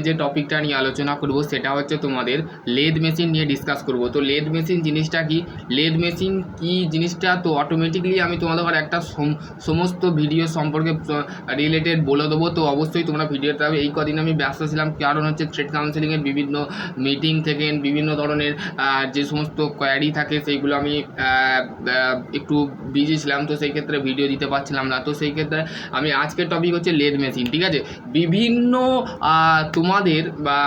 যে টপিকটা নিয়ে আলোচনা করব সেটা হচ্ছে তোমাদের লেদ মেশিন নিয়ে ডিসকাস করব। তো লেদ মেশিন জিনিসটা কি, লেদ মেশিন কি জিনিসটা, তো অটোমেটিকলি আমি তোমাদের একটা সমস্ত ভিডিও সম্পর্কে রিলেটেড বলে দেবো। তো অবশ্যই তোমরা ভিডিওটা, এই কদিন আমি ব্যস্ত ছিলাম, কারণ হচ্ছে ট্রেড কাউন্সিলিংয়ের বিভিন্ন মিটিং থেকে বিভিন্ন ধরনের যে সমস্ত কোয়ারি থাকে সেইগুলো আমি একটু বিজি ছিলাম, তো সেই ক্ষেত্রে ভিডিও দিতে পারছিলাম না। তো সেই ক্ষেত্রে আমি আজকের টপিক হচ্ছে লেদ মেশিন। ঠিক আছে, বিভিন্ন তোমাদের বা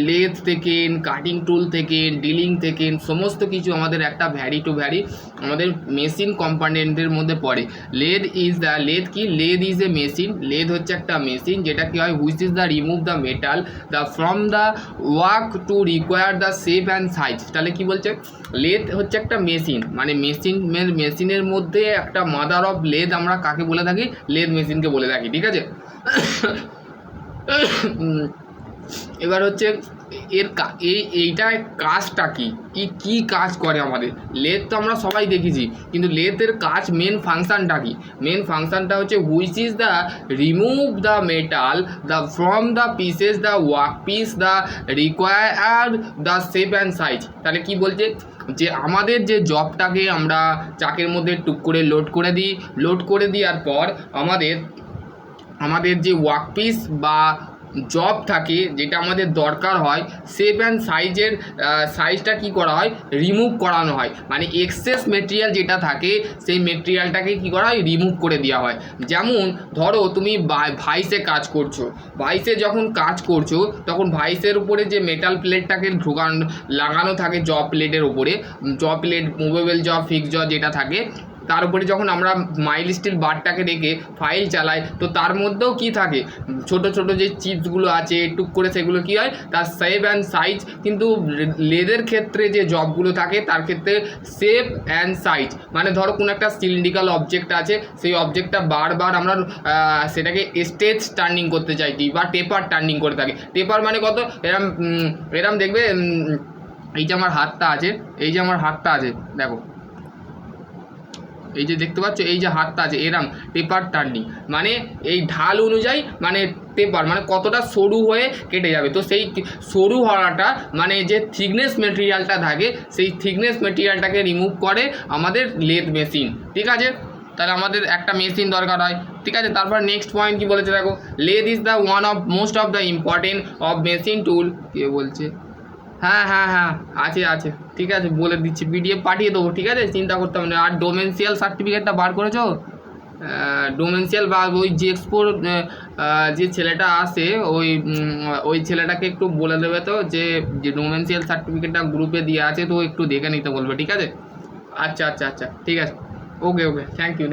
লেদ থেকে, কাটিং টুল থেকে, ডিলিং থেকে, সমস্ত কিছু আমাদের একটা ভ্যারি টু ভ্যারি আমাদের মেশিন কম্পোনেন্টের মধ্যে পড়ে। লেদ কি, lathe is a machine. Lathe হচ্ছে একটা মেশিন যেটা কি হয়, which is the remove the metal from the work to require the shape and size. তাহলে কি বলছে, লেদ হচ্ছে একটা মেশিন, মানে মেশিনের মধ্যে একটা মাদার অফ লেদ আমরা কাকে বলে থাকি, লেদ মেশিনকে বলে থাকি। ঠিক আছে, এবার হচ্ছে এইটার কাজটা কি কাজ করে আমাদের লেদ, তো আমরা সবাই দেখেছি, কিন্তু লেদের কাজ মেন ফাংশনটা কি, মেন ফাংশনটা হচ্ছে which is the remove the metal from the pieces the work piece the require the shape and size. তাহলে কি বলছে, যে আমাদের যে জবটাকে আমরা চাকের মধ্যে টুক করে লোড করে দেওয়ার পর আমাদের যে ওয়ার্ক পিস বা জব থাকে, যেটা আমাদের দরকার হয়, শেপ অ্যান্ড সাইজটা কি করা হয়, রিমুভ করানো হয়। মানে এক্সেস মেটেরিয়াল যেটা থাকে সেই মেটেরিয়ালটাকে কি করা হয়, রিমুভ করে দেওয়া হয়। যেমন ধরো তুমি ভাইসে কাজ করছো, ভাইসে যখন কাজ করছো তখন ভাইসের উপরে যে মেটাল প্লেটটাকে লাগানো থাকে জব প্লেটের উপরে, job plate, movable job, fix job যেটা থাকে, তার উপরে যখন আমরা মাইল স্টিল বারটাকে রেখে ফাইল চালাই, তো তার মধ্যেও কি থাকে, ছোট ছোট যে চিপসগুলো আছে টুক করে, সেগুলো কি হয়, তার শেপ অ্যান্ড সাইজ। কিন্তু লেদের ক্ষেত্রে যে জবগুলো থাকে তার ক্ষেত্রে শেপ অ্যান্ড সাইজ, মানে ধরো কোনো একটা সিলিন্ড্রিক্যাল অবজেক্ট আছে, সেই অবজেক্টটা বারবার আমরা সেটাকে স্টেজ টার্নিং করতে চাইছি বা টেপার টার্নিং করে থাকি। টেপার মানে কত, এরম দেখবে, এই যে আমার হাতটা আছে, দেখো, এই যে দেখতে পাচ্ছ, এই যে হাতটা আছে, এরম টেপার টার্নিং, মানে এই ঢাল অনুযায়ী, মানে টেপার মানে কতটা সরু হয়ে কেটে যাবে। তো সেই সরু হওয়াটা, মানে যে থিকনেস মেটেরিয়ালটা থাকে, সেই থিকনেস মেটেরিয়ালটাকে রিমুভ করে আমাদের লেদ মেশিন। ঠিক আছে, তাহলে আমাদের একটা মেশিন দরকার হয়। ঠিক আছে, তারপর নেক্সট পয়েন্ট কি বলেছে দেখো, lathe is the one of most of the important of machine tool. কে বলছে, হ্যাঁ আছে, ঠিক আছে, বলে দিচ্ছি, পিডিএফ পাঠিয়ে দেবো। ঠিক আছে, চিন্তা করতে হবে না। আর ডোমেনশিয়াল সার্টিফিকেটটা বার করেছো, ডোমেনশিয়াল বা ওই যে এক্সপোর যে ছেলেটা আসে, ওই ছেলেটাকে একটু বলে দেবে তো যে ডোমেনশিয়াল সার্টিফিকেটটা গ্রুপে দিয়ে আছে, তো একটু দেখে নিতে বলবে। ঠিক আছে, আচ্ছা, ঠিক আছে, ওকে, থ্যাংক ইউ।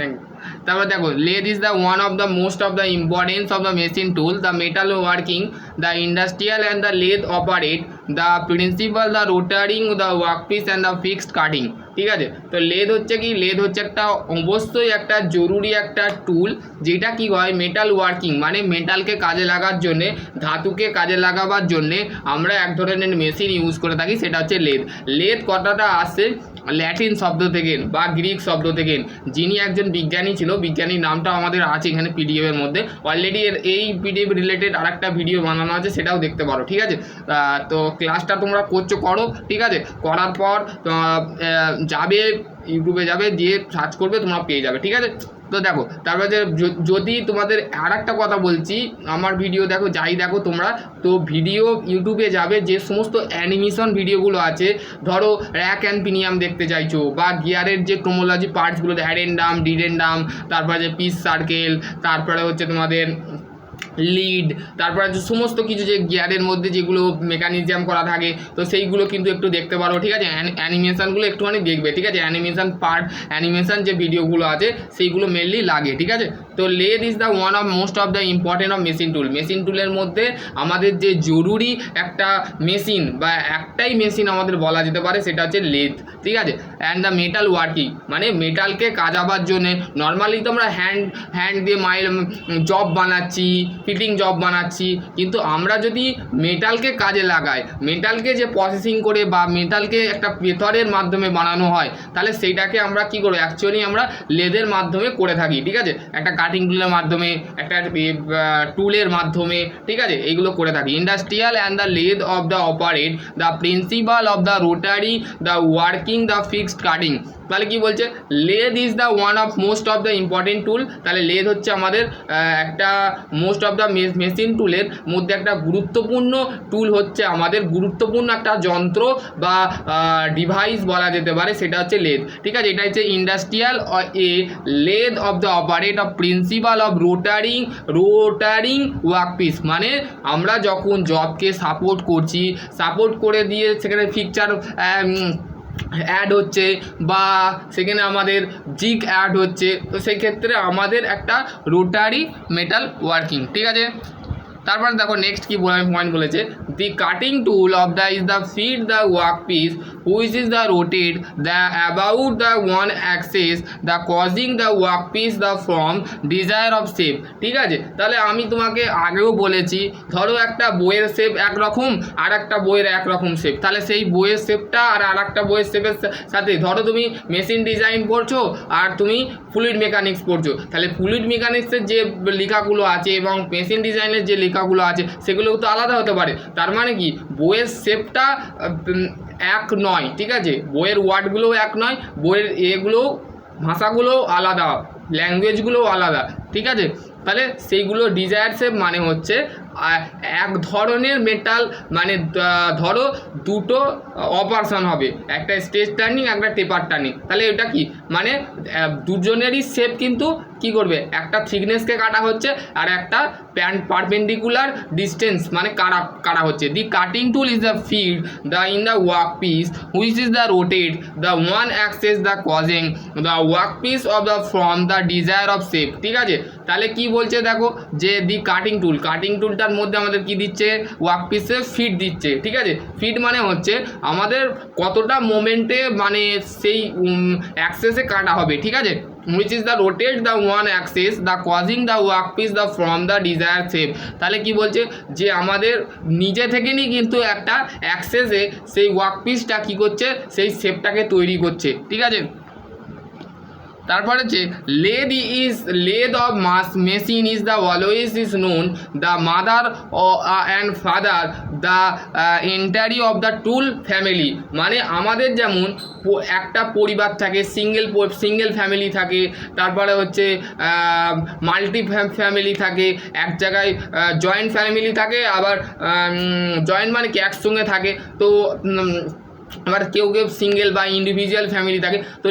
তারপর দেখো, lathe is the one of the most of the importance of the machine tool, the metal working, the industrial and the lathe operate, the principle, the rotating, the workpiece and the fixed cutting. ঠিক আছে, তো lathe হচ্ছে কি, lathe হচ্ছে একটা অবশ্যই একটা জরুরি একটা টুল, যেটা কি হয়, মেটাল ওয়ার্কিং, মানে মেটালকে কাজে লাগার জন্যে, ধাতুকে কাজে লাগাবার জন্যে আমরা এক ধরনের মেশিন ইউজ করে থাকি, সেটা হচ্ছে লেদ। লেদ কথাটা আসে ল্যাটিন শব্দ থেকে বা গ্রিক শব্দ থেকে। যিনি একজন বিজ্ঞানী ছিল, বিজ্ঞানীর নামটা আমাদের আছে এখানে পিডিএফের মধ্যে, অলরেডি এই পিডিএফ রিলেটেড আরেকটা ভিডিও বানানো আছে, সেটাও দেখতে পারো। ঠিক আছে, তো ক্লাসটা তোমরা করো। ঠিক আছে, করার পর যাবে ইউটিউবে, যাবে দিয়ে সার্চ করবে, তোমরা পেয়ে যাবে। ঠিক আছে, তো দেখো, তারপরে যদি তোমাদের আর একটা কথা বলছি, আমার ভিডিও দেখো, দেখো তোমরা, তো ভিডিও ইউটিউবে যাবে, যে সমস্ত অ্যানিমেশন ভিডিওগুলো আছে, ধরো র্যাক অ্যান্ড পিনিয়াম দেখতে চাইছো, বা গিয়ারের যে ক্রোমোলজি পার্টসগুলো, অ্যাডেন্ডাম, ডিডেন্ডাম, তারপরে যে পিস সার্কেল, তারপরে হচ্ছে তোমাদের লিড, তারপরে সমস্ত কিছু যে গিয়ারের মধ্যে যেগুলো মেকানিজম করা থাকে, তো সেইগুলো কিন্তু একটু দেখতে পারো। ঠিক আছে, অ্যানিমেশনগুলো একটুখানি দেখবে। ঠিক আছে, অ্যানিমেশন যে ভিডিওগুলো আছে সেইগুলো মেনলি লাগে। ঠিক আছে, তো lathe is the one of most of the important of machine tool. Machine টুলের মধ্যে আমাদের যে জরুরি একটা মেশিন বা একটাই মেশিন আমাদের বলা যেতে পারে, সেটা হচ্ছে লেদ। ঠিক আছে, অ্যান্ড দ্য মেটাল ওয়ার্কিং, মানে মেটালকে কাজাবার জন্যে নর্মালি তো আমরা হ্যান্ড দিয়ে জব বানাচ্ছি, ফিটিং জব বানাচ্ছি। কিন্তু আমরা যদি মেটালকে কাজে লাগাই, মেটালকে যে প্রসেসিং করে বা মেটালকে একটা পেথরের মাধ্যমে বানানো হয়, তাহলে সেইটাকে আমরা কি করব, অ্যাকচুয়ালি আমরা লেদের মাধ্যমে করে থাকি, ঠিক আছে, একটা কাটিং টুলের মাধ্যমে, একটা টুলের মাধ্যমে, ঠিক আছে, এইগুলো করে থাকি। Industrial and the lathe of the operate the principle of the rotary the working the fixed cutting. তাহলে কি বলছে, lathe is the one of most of the important tool. তাহলে লেদ হচ্ছে আমাদের একটা মোস্ট অফ দ্য মেশিন টুলের মধ্যে একটা গুরুত্বপূর্ণ টুল, হচ্ছে আমাদের গুরুত্বপূর্ণ একটা যন্ত্র বা ডিভাইস বলা যেতে পারে, সেটা হচ্ছে লেদ, ঠিক আছে। এটা হচ্ছে industrial a lathe of the operate of principle of rotating workpiece. মানে আমরা যখন জবকে সাপোর্ট করছি, সাপোর্ট করে দিয়ে সেখানে ফিকচার অ্যাড হচ্ছে বা সেখানে আমাদের জিগ অ্যাড হচ্ছে, তো সেই ক্ষেত্রে আমাদের একটা রোটারি মেটাল ওয়ার্কিং, ঠিক আছে। তারপর দেখো নেক্সট কি পয়েন্ট বলেছে, the cutting tool of the is the fit the work piece which is the rotate the about the one axis the causing the work piece the from desire of shape, ঠিক আছে। তাহলে আমি তোমাকে আগেও বলেছি, ধরো একটা বইয়ের শেপ একরকম আর একটা বইয়ের একরকম শেপ, তাহলে সেই বইয়ের শেপটা আর একটা বইয়ের শেপের সাথে, ধরো তুমি মেশিন ডিজাইন পড়ছো আর তুমি ফ্লুইড মেকানিক্স পড়ছো, তাহলে ফ্লুইড মেকানিক্সের যে লেখাগুলো আছে এবং মেশিন ডিজাইনের যে লেখাগুলো আছে সেগুলো তো আলাদা হতে পারে। তার মানে কি, বইয়ের শেপটা এক নয়, ঠিক আছে, বইয়ের ওয়ার্ডগুলোও এক নয়, বইয়ের এগুলোও ভাষাগুলোও আলাদা, ল্যাঙ্গুয়েজগুলোও আলাদা, ঠিক আছে। তাহলে সেইগুলো ডিজায়ার শেপ মানে হচ্ছে এক ধরনের মেটাল, মানে ধরো দুটো অপারেশন হবে, একটা স্ট্রেচ টার্নিং একটা টেপার টার্নিং, তাহলে এটা কি মানে দুজনেরই শেপ কিন্তু কি করবে, একটা থিকনেসকে কাটা হচ্ছে আর একটা পারপেন্ডিকুলার ডিস্টেন্স মানে কাটা হচ্ছে। The cutting tool is the feed the in the work piece which is the rotate the one axis the causing the work piece of the from the desire of shape, ঠিক আছে। তাহলে কি বলছে দেখো, যে দি কাটিং টুলটার মধ্যে আমাদের কি দিচ্ছে, ওয়ার্ক পিসে ফিড দিচ্ছে, ঠিক আছে। ফিড মানে হচ্ছে আমাদের কতটা মোমেন্টে মানে সেই অ্যাক্সেসে কাটা হবে, ঠিক আছে। which is the rotate the one axis the causing the workpiece the from the desired shape। তাহলে কি বলছে, যে আমাদের নিজে থেকেই কিন্তু একটা অ্যাক্সেসে সেই ওয়ার্কপিসটা কি করছে, সেই শেপটাকে তৈরি করছে, ঠিক আছে। তারপরে হচ্ছে lathe of machine is the always is known the mother and father the এন্টারি of the tool family. মানে আমাদের যেমন একটা পরিবার থাকে, সিঙ্গেল ফ্যামিলি থাকে, তারপরে হচ্ছে মাল্টি ফ্যামিলি থাকে, এক জায়গায় জয়েন্ট ফ্যামিলি থাকে, আবার জয়েন্ট মানে কি একসঙ্গে থাকে, তো আবার কেউ সিঙ্গেল বা ইন্ডিভিজুয়াল ফ্যামিলি থাকে। তো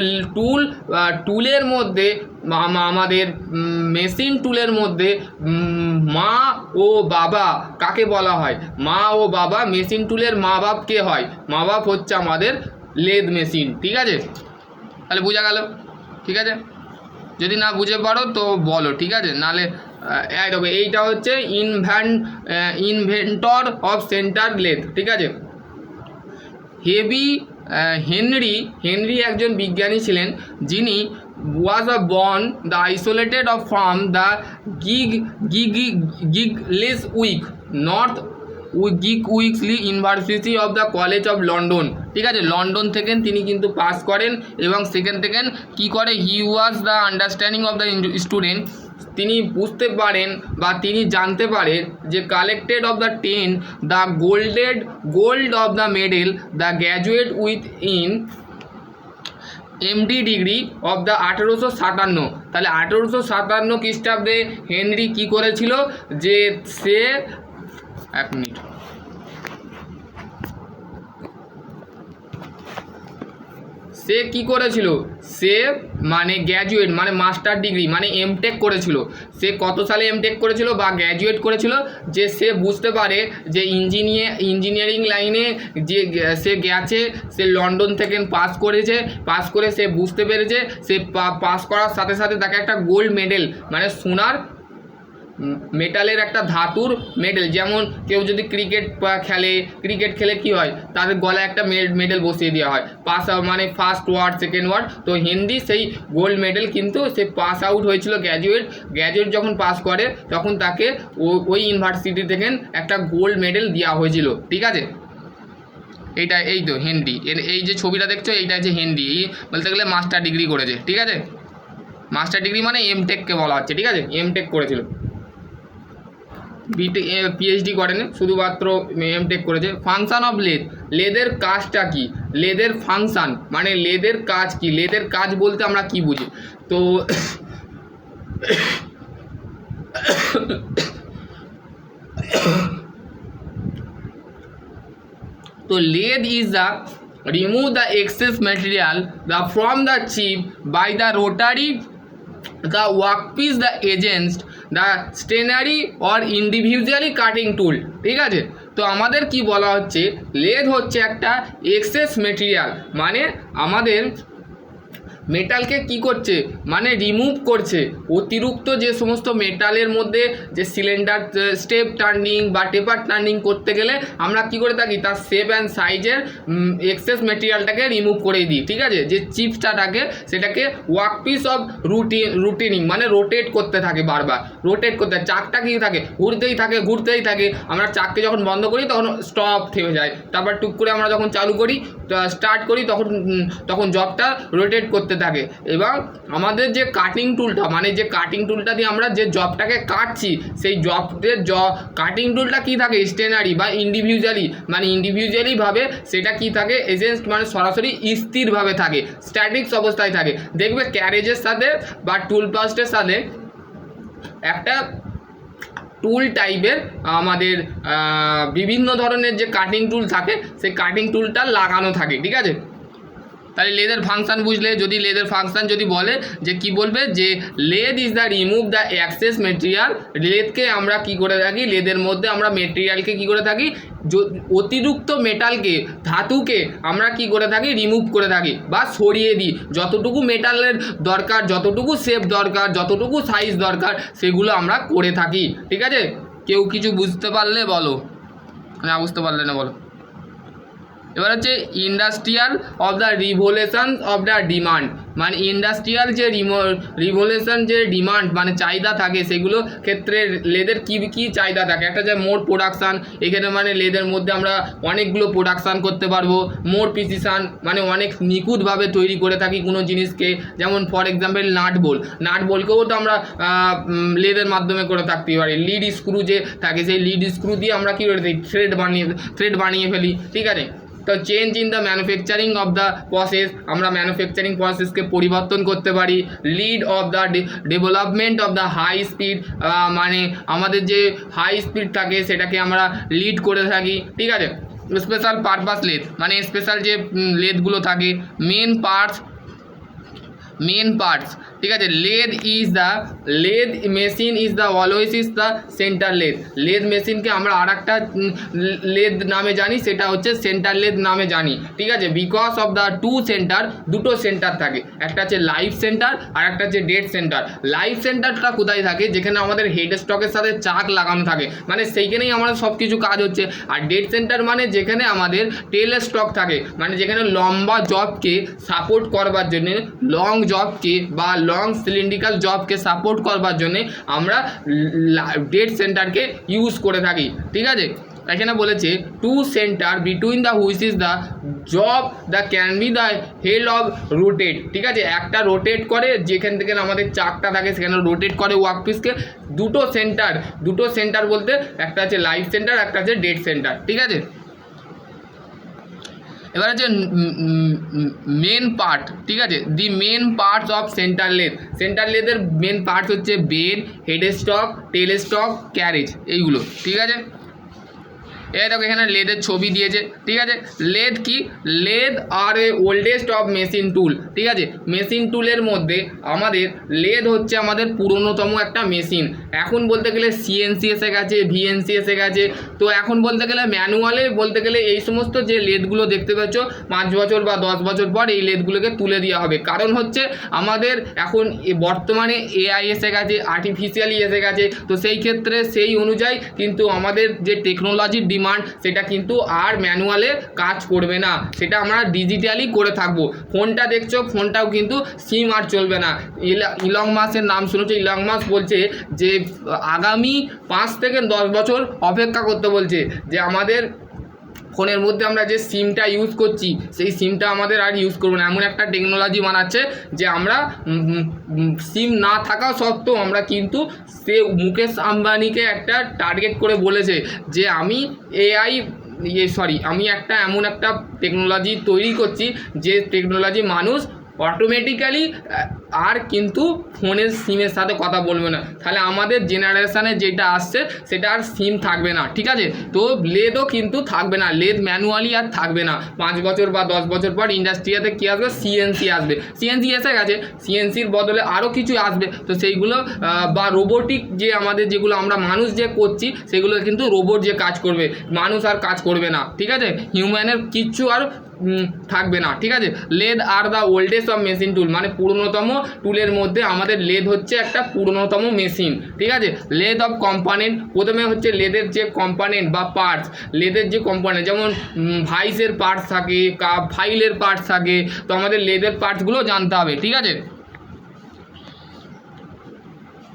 টুলের মধ্যে আমাদের মেশিন টুলের মধ্যে মা ও বাবা কাকে বলা হয়, মা ও বাবা, মেশিন টুলের মা বাপ কে হয়, মা বাপ হচ্ছে আমাদের লেদ মেশিন, ঠিক আছে। তাহলে বোঝা গেল, ঠিক আছে। যদি না বুঝে পারো তো বলো, ঠিক আছে, নাহলে দেখো এইটা হচ্ছে ইনভেন্টর অফ সেন্টার লেদ, ঠিক আছে। হেনরি একজন বিজ্ঞানী ছিলেন, যিনি was born the isolated of from the Giggleswick university of the college of London, ঠিক আছে। লন্ডন থেকে তিনি কিন্তু পাস করেন এবং সেখান থেকে কী করে, he was the understanding of the student, তিনি বুঝতে পারেন বা তিনি জানতে পারেন যে collected of the 10 the gold of the medal the graduate with in MD degree of the 1857। তাহলে 1857 খ্রিস্টাব্দে হেনরি কী করেছিল, যে সে এক মিনিট সে কি করেছিল, সে মানে গ্র্যাজুয়েট মানে মাস্টার ডিগ্রি মানে এমটেক করেছিল। সে কত সালে এমটেক করেছিল বা গ্র্যাজুয়েট করেছিল, যে সে বুঝতে পারে যে ইঞ্জিনিয়ারিং লাইনে যে সে গেছে, সে লন্ডন থেকে পাস করে সে বুঝতে পেরেছে, সে পাস করার সাথে সাথে তাকে একটা গোল্ড মেডেল মানে সোনার মেটালের একটা ধাতুর মেডেল, যেমন কেউ যদি ক্রিকেট খেলে কি হয়, তাদের গলায় একটা মেডেল বসিয়ে দেওয়া হয়, পাস মানে ফার্স্ট ওয়ার্ড সেকেন্ড ওয়ার্ড। তো হেনরি সেই গোল্ড মেডেল কিন্তু সে পাস আউট হয়েছিল, গ্র্যাজুয়েট যখন পাস করে তখন তাকে ওই ইউনিভার্সিটি থেকে একটা গোল্ড মেডেল দেওয়া হয়েছিল। ঠিক আছে, এইটা এই তো হেনরি, এই যে ছবিটা দেখছো এইটা হচ্ছে হেনরি, বলতে গেলে মাস্টার ডিগ্রি করেছে। ঠিক আছে, মাস্টার ডিগ্রি মানে এমটেককে বলা হচ্ছে। ঠিক আছে, এমটেক করেছিল, পিএইচডি করেনি, শুধুমাত্র এমটেক করেছে। ফাংশন অফ লেদের কাজটা কি, লেদের ফাংশন মানে লেদের কাজ কি, লেদের কাজ বলতে আমরা কি বুঝি? তো তো lathe is the remove the excess material from the chip by the rotary the workpiece the against the stationary or individually cutting tool। ঠিক আছে, তো আমাদের কি বলা হচ্ছে, লেদ হচ্ছে একটা এক্সেস মেটেরিয়াল, মানে আমাদের মেটালকে কি করছে, মানে রিমুভ করছে। অতিরিক্ত যে সমস্ত মেটালের মধ্যে যে সিলিন্ডার স্টেপ টার্নিং বা টেপার টার্নিং করতে গেলে আমরা কি করে থাকি, তার শেপ অ্যান্ড সাইজের এক্সেস মেটেরিয়ালটাকে রিমুভ করে দিই। ঠিক আছে, যে চিপসটা থাকে সেটাকে ওয়ার্কপিস অফ রুটিনিং মানে রোটেট করতে থাকে, বারবার রোটেট করতে, চাকটা কি থাকে, ঘুরতেই থাকে। আমরা চাককে যখন বন্ধ করি তখন স্টপ থেমে যায়, তারপর টুক করে আমরা যখন চালু করি স্টার্ট করি তখন জবটা রোটেট করতে থাকে। এবং আমাদের যে কাটিং টুলটা, মানে যে কাটিং টুলটা দিয়ে আমরা যে জবটাকে কাটছি, সেই কাটিং টুলটা কি থাকে, স্টেনারি বা ইন্ডিভিজুয়ালি ভাবে সেটা কি থাকে, এজেন্ট মানে সরাসরি স্থিরভাবে থাকে, স্ট্যাটিক্স অবস্থায় থাকে। দেখবে ক্যারেজের সাথে বা টুল পাস্টের সাথে একটা টুল টাইপের আমাদের বিভিন্ন ধরনের যে কাটিং টুল থাকে, সেই কাটিং টুলটা লাগানো থাকে। ঠিক আছে, তাহলে লেদের ফাংশন বুঝলে, যদি লেদের ফাংশন যদি বলে যে কি বলবে, যে lathe is the remove the excess material. লেদকে আমরা কি করে থাকি, লেদের মধ্যে আমরা মেটেরিয়ালকে কি করে থাকি, অতিরিক্ত মেটালকে, ধাতুকে আমরা কি করে থাকি, রিমুভ করে থাকি বা সরিয়ে দিই। যতটুকু মেটালের দরকার, যতটুকু শেপ দরকার, যতটুকু সাইজ দরকার, সেগুলো আমরা করে থাকি। ঠিক আছে, কেউ কিছু বুঝতে পারলে বলো, না বুঝতে পারলে না বলো। এবার হচ্ছে industrial of the revolution of the demand, মানে ইন্ডাস্ট্রিয়াল যে রিভলিউশন যে ডিমান্ড মানে চাহিদা থাকে, সেগুলো ক্ষেত্রে লেদের কি চাহিদা থাকে। একটা যে মোর প্রোডাকশান, এখানে মানে লেদের মধ্যে আমরা অনেকগুলো প্রোডাকশান করতে পারবো। মোর প্রিসিশন মানে অনেক নিখুঁতভাবে তৈরি করে থাকি কোনো জিনিসকে, যেমন ফর এক্সাম্পল নাট বলকেও তো আমরা লেদের মাধ্যমে করে থাকতে পারি। লিড স্ক্রু যে থাকে, সেই লিড স্ক্রু দিয়ে আমরা কী করে দিই, থ্রেড বানিয়ে ফেলি। ঠিক আছে, তো change in the manufacturing of the process, আমরা ম্যানুফ্যাকচারিং প্রসেসকে পরিবর্তন করতে পারি। Lead of the development of the high speed, মানে আমাদের যে হাই স্পিড থাকে সেটাকে আমরা লিড করে থাকি। ঠিক আছে, স্পেশাল পারপাস লেদ, মানে স্পেশাল যে লেদগুলো থাকে, মেন পার্টস। ঠিক আছে, lathe machine is the always is the centre lathe মেশিনকে আমরা আর একটা লেদ নামে জানি, সেটা হচ্ছে সেন্টার লেদ নামে জানি। ঠিক আছে, বিকজ অফ দ্য দুটো সেন্টার থাকে, একটা হচ্ছে লাইভ সেন্টার আর একটা হচ্ছে ডেড সেন্টার। লাইভ সেন্টারটা কোথায় থাকে, যেখানে আমাদের হেড স্টকের সাথে চাক লাগানো থাকে, মানে সেইখানেই আমাদের সব কিছু কাজ হচ্ছে। আর ডেড সেন্টার মানে যেখানে আমাদের টেল স্টক থাকে, মানে যেখানে লম্বা জবকে সাপোর্ট করবার জন্য, লং জবকে বা লং সিলিন্ড্রিক্যাল জবকে সাপোর্ট করবার জন্য আমরা ডেড সেন্টারকে ইউজ করে থাকি। ঠিক আছে, এখানে বলেছে two centre between the which is the job the can be the head of rotate. ঠিক আছে, একটা রোটেট করে, যেখান থেকে আমাদের চাকটা থাকে সেখানে রোটেট করে ওয়ার্কপিসকে। দুটো সেন্টার বলতে একটা আছে লাইভ সেন্টার, একটা আছে ডেড সেন্টার। ঠিক আছে, এবার হচ্ছে মেন পার্ট। ঠিক আছে, the main parts of centre লেদের মেন পার্টস হচ্ছে bed, head stock, tail stock, carriage, এইগুলো। ঠিক আছে, এই দেখো এখানে লেদের ছবি দিয়েছে, ঠিক আছে। লেদ কি, lathe are a oldest of machine tool, ঠিক আছে। মেশিন টুলের মধ্যে আমাদের লেদ হচ্ছে আমাদের পুরনোতম একটা মেশিন। এখন বলতে গেলে সিএনসি এসে গেছে, ভিএনসি এসে গেছে, তো এখন বলতে গেলে ম্যানুয়ালে বলতে গেলে এই সমস্ত যে লেদগুলো দেখতে পাচ্ছ 5 বছর বা 10 বছর পর এই লেদগুলোকে তুলে দেওয়া হবে। কারণ হচ্ছে আমাদের এখন বর্তমানে এআই এসে গেছে, আর্টিফিশিয়ালি এসে গেছে, তো সেই ক্ষেত্রে সেই অনুযায়ী কিন্তু আমাদের যে টেকনোলজির ডিমান্ড সেটা কিন্তু আর ম্যানুয়ালে কাজ করবে না, সেটা আমরা ডিজিটালি করে থাকবো। ফোনটা দেখছো, ফোনটাও কিন্তু সিম আর চলবে না। ইলন মাস্কের নাম শুনেছো, ইলন মাস্ক বলছে যে আগামী 5 থেকে 10 বছর অপেক্ষা করতে বলছে, যে আমাদের ফোনের মধ্যে আমরা যে সিমটা ইউজ করছি সেই সিমটা আমাদের আর ইউজ করবো না। এমন একটা টেকনোলজি বানাচ্ছে যে আমরা সিম না থাকা সত্ত্বেও আমরা কিন্তু সে মুকেশ আম্বানিকে একটা টার্গেট করে বলেছে যে আমি আমি এমন একটা টেকনোলজি তৈরি করছি যে টেকনোলজি মানুষ অটোমেটিক্যালি আর কিন্তু ফোনের সিমের সাথে কথা বলবে না। তাহলে আমাদের জেনারেশানে যেটা আসছে সেটা আর সিম থাকবে না, ঠিক আছে। তো লেদও কিন্তু থাকবে না, লেদ ম্যানুয়ালি আর থাকবে না। 5 বছর বা 10 বছর পর ইন্ডাস্ট্রিয়াতে কী আসবে, সিএনসি আসবে। সিএনসি এসে গেছে, সিএনসির বদলে আরও কিছু আসবে। তো সেইগুলো বা রোবোটিক যে আমাদের যেগুলো আমরা মানুষ যে করছি সেগুলো কিন্তু রোবট যে কাজ করবে, মানুষ আর কাজ করবে না, ঠিক আছে। হিউম্যানের কিচ্ছু আর থাকবে না, ঠিক আছে। Lathe are the oldest of machine টুল, মানে পুরনোতম টুলের মধ্যে আমাদের লেদ হচ্ছে একটা পুরনোতম মেশিন, ঠিক আছে। লেদ অফ কম্পোনেন্ট, প্রথমে হচ্ছে লেদের যে কম্পোনেন্ট বা পার্টস, লেদের যে কম্পোনেন্ট যেমন ভাইসের পার্টস থাকে, ফাইলের পার্টস থাকে, তো আমাদের লেদের পার্টসগুলো জানতে হবে, ঠিক আছে।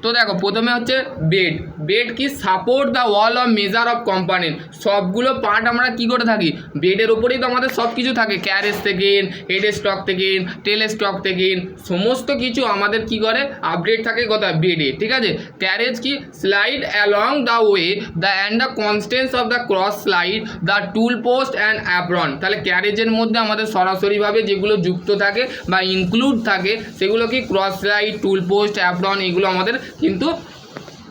তো দেখো প্রথমে হচ্ছে বেড। বেড কি, support the wall of measure of component. সবগুলো পার্ট আমরা কি করে থাকি, বেডের ওপরেই তো আমাদের সব কিছু থাকে, ক্যারেজ থেকে হেড স্টক থেকে টেল স্টক থেকে সমস্ত কিছু আমাদের কি করে আপডেট থাকে কোথায়, বেডে, ঠিক আছে। ক্যারেজ কি, slide along the way the and the constants of the cross slide the tool post and apron. তাহলে ক্যারেজের মধ্যে আমাদের সরাসরিভাবে যেগুলো যুক্ত থাকে বা ইনক্লুড থাকে সেগুলো কি, cross slide, tool post, apron, এগুলো আমাদের কিন্তু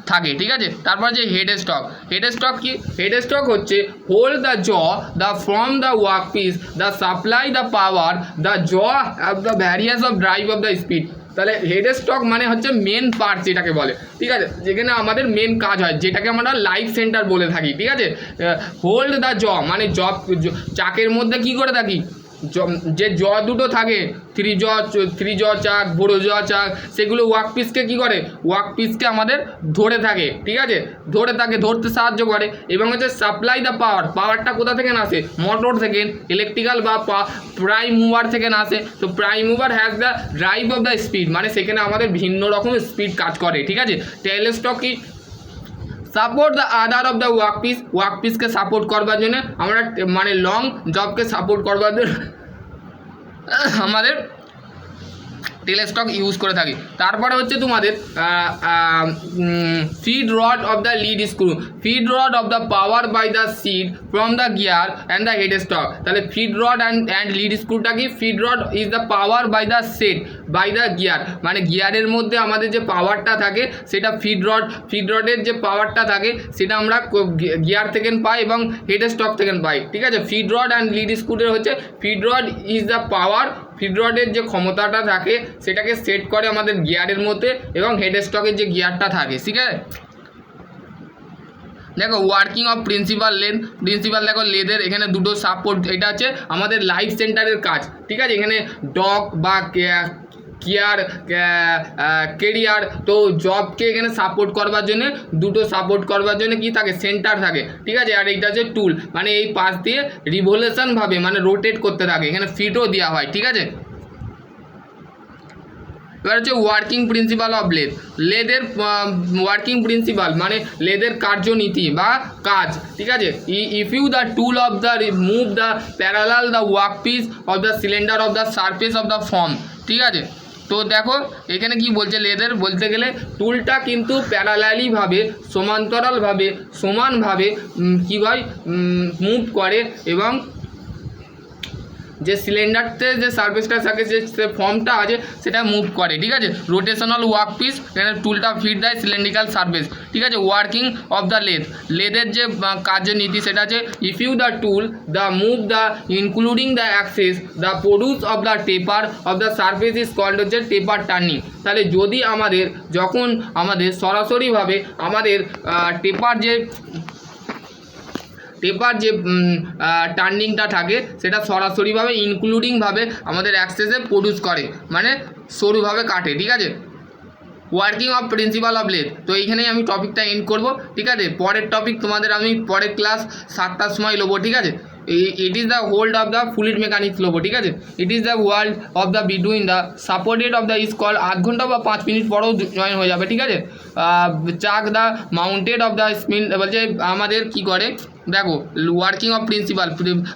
থাকে, ঠিক আছে। তারপর যে হেড স্টক, হেড স্টক কি, হেড স্টক হচ্ছে hold the jaw the from the work piece the supply the power the jaw of the various of drive of the speed. তাহলে হেড স্টক মানে হচ্ছে মেন পার্ট যেটাকে বলে, ঠিক আছে, যেখানে আমাদের মেন কাজ হয়, যেটাকে আমরা লাইফ সেন্টার বলে থাকি, ঠিক আছে। হোল্ড দ্য জ মানে চাকের মধ্যে কি করে থাকি, যে জ দুটো থাকে, থ্রি জ চাক, বড়ো জ চাক, সেগুলো ওয়ার্ক পিসকে কী করে, ওয়ার্ক পিসকে আমাদের ধরে থাকে, ঠিক আছে, ধরতে সাহায্য করে। এবং হচ্ছে সাপ্লাই দ্য পাওয়ার, পাওয়ারটা কোথা থেকে আসে, মোটর থেকে, ইলেকট্রিক্যাল বা প্রাইম মুভার থেকে আসে। তো prime mover has the drive of the speed, মানে সেখানে আমাদের ভিন্ন রকমের স্পিড কাজ করে, ঠিক আছে। টেল স্টক কি, support the other of the work piece, work পিসকে সাপোর্ট করবার জন্য আমরা মানে লং জবকে সাপোর্ট করবার জন্য আমাদের টেল স্টক ইউজ করে থাকি। তারপরে হচ্ছে তোমাদের feed rod of the lead screw, feed rod of the power by the seed from the gear and the head stock. তাহলে ফিড রড অ্যান্ড লিড স্ক্রুটা কি, feed rod is the power by the set by the gear, মানে গিয়ারের মধ্যে আমাদের যে পাওয়ারটা থাকে সেটা ফিড রডের যে পাওয়ারটা থাকে সেটা আমরা গিয়ার থেকে পাই এবং হেড স্টক থেকে পাই, ঠিক আছে। ফিড রড অ্যান্ড লিড স্ক্রুটার হচ্ছে, feed rod is the power, feed রডের যে ক্ষমতাটা থাকে সেটাকে সেট করে আমাদের গিয়ারের মধ্যে এবং হেড স্টকের যে গিয়ারটা থাকে, ঠিক আছে। দেখো ওয়ার্কিং অফ প্রিন্সিপাল দেখো লেদের এখানে দুটো সাপোর্ট, এটা হচ্ছে আমাদের লাইফ সেন্টারের কাজ, ঠিক আছে। এখানে ডক বা কেরিয়ার, তো জবকে এখানে সাপোর্ট করবার জন্য কি থাকে, সেন্টার থাকে, ঠিক আছে। আর এইটা হচ্ছে টুল, মানে এই পাশ দিয়ে রিভলিউশন ভাবে মানে রোটেট করতে থাকে, এখানে ফিটও দেওয়া হয়, ঠিক আছে। এবার হচ্ছে ওয়ার্কিং প্রিন্সিপাল অফ লেদের ওয়ার্কিং প্রিন্সিপাল মানে লেদের কার্যনীতি বা কাজ, ঠিক আছে। If you the tool of the move the parallel the work piece of the cylinder of the surface of the form, ঠিক আছে। তো দেখো এখানে কি বলছে, লেদের বলতে গেলে টুলটা কিন্তু প্যারালালিভাবে সমানভাবে কী হয় মুভ করে এবং যে সিলিন্ডারতে যে সার্ফেসটা থাকে যে ফর্মটা আছে সেটা মুভ করে, ঠিক আছে। রোটেশনাল ওয়ার্ক পিস, এখানে টুলটা ফিট দেয় সিলিন্ড্রিক্যাল সার্ফেস, ঠিক আছে। ওয়ার্কিং অফ দ্য লেদের যে কার্যনীতি সেটা আছে if you the tool the move the including the access the produce of the taper of the surface is called হচ্ছে টেপার টার্নিং। তাহলে যদি আমাদের যখন আমাদের সরাসরিভাবে আমাদের টেপার যে টার্নিংটা থাকে সেটা সরাসরিভাবে ইনক্লুডিংভাবে আমাদের অ্যাক্সেসে প্রডিউস করে, মানে সরুভাবে কাটে, ঠিক আছে। Working of principle of lathe, তো এইখানেই আমি টপিকটা এন্ড করব, ঠিক আছে। পরের টপিক তোমাদের আমি পরের ক্লাস 7টার সময় নেবো, ঠিক আছে। It is the hold of the fluid mechanics নেবো, ঠিক আছে। It is the world of the between the supported of the is call, আধ ঘন্টা বা 5 মিনিট পরেও জয়েন হয়ে যাবে, ঠিক আছে। চাক the mounted of the spin, বলছে আমাদের কি করে দেখো ওয়ার্কিং অফ প্রিন্সিপাল,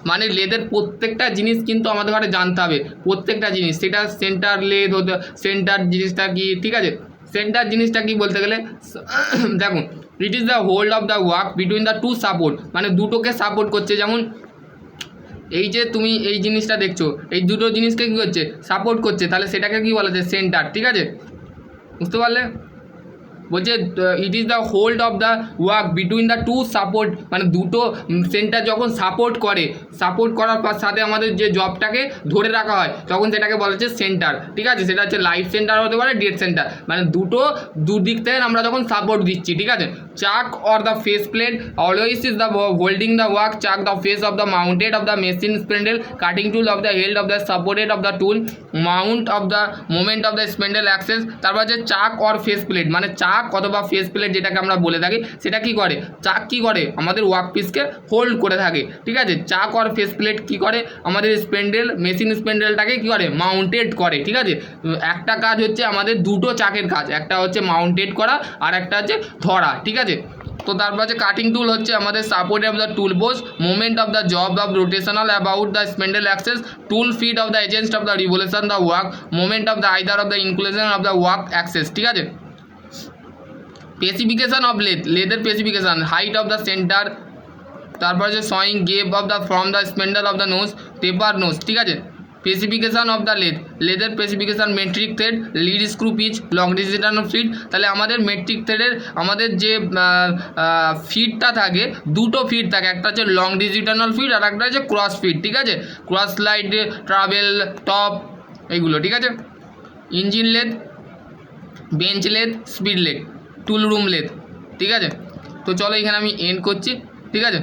মানে লেদের প্রত্যেকটা জিনিস কিন্তু আমাদের ঘরে জানতে হবে, প্রত্যেকটা জিনিস। সেটা সেন্টার লেদ হতে, সেন্টার জিনিসটা কি, ঠিক আছে। সেন্টার জিনিসটা কি বলতে গেলে দেখুন it is the hold of the work between the to support, মানে দুটোকে সাপোর্ট করছে। যেমন এই যে তুমি এই জিনিসটা দেখছো, এই দুটো জিনিসকে কী করছে, সাপোর্ট করছে, তাহলে সেটাকে কী বলা যায়, সেন্টার, ঠিক আছে। বুঝতে পারলে, বলছে it is the hold of the work between the to support, মানে দুটো সেন্টার যখন সাপোর্ট করার সাথে আমাদের যে জবটাকে ধরে রাখা হয় তখন সেটাকে বলা হচ্ছে সেন্টার, ঠিক আছে। সেটা হচ্ছে লাইফ সেন্টার হতে পারে, ডেড সেন্টার, মানে দুদিক থেকে আমরা যখন সাপোর্ট দিচ্ছি, ঠিক আছে। Chuck or the face plate always is the holding the work, chuck the face of the mounted of the machine spindle, cutting tool of the held of the supported of the tool, mount of the moment of the spindle axis. তারপর হচ্ছে চাক or face plate, মানে চাক অথবা face plate যেটাকে আমরা বলে থাকি, সেটা কি করে, চাক কি করে আমাদের ওয়ার্ক পিসকে হোল্ড করে থাকে, ঠিক আছে। চাক অর ফেস প্লেট কি করে আমাদের স্পেন্ডেল, মেশিন স্পেন্ডেলটাকে কি করে, মাউন্টেড করে, ঠিক আছে। একটা কাজ হচ্ছে আমাদের দুটো চাকের কাজ, একটা হচ্ছে মাউন্টেড করা আর একটা হচ্ছে ধরা, ঠিক আছে। তো তারপর হচ্ছে কাটিং টুল হচ্ছে আমাদের সাপোর্ট অফ দ্য টুল বোস, moment of the job of rotational about the spindle axis, tool fit of the agent of the revolution the work, moment of the either of the inclusion of the work axis, ঠিক আছে। Specification of লেদের specification, height of the centre, তারপর হচ্ছে swing gap of the from the spindle of the nose, taper nose, ঠিক আছে। Specification of the লেদের specification, metric thread, lead screw pitch, longitudinal fit. তাহলে আমাদের metric থ্রেডের আমাদের যে ফিটটা থাকে, দুটো ফিট থাকে, একটা হচ্ছে লংজিটিউডাল ফিট আর একটা হচ্ছে ক্রস ফিট, ঠিক আছে। ক্রস স্লাইড, ট্রাভেল, টপ, এইগুলো, ঠিক আছে। Engine lathe, bench lathe, speed lathe, টুল রুম লেদ, ঠিক আছে। তো চলো এখানে আমি এন্ড করছি, ঠিক আছে।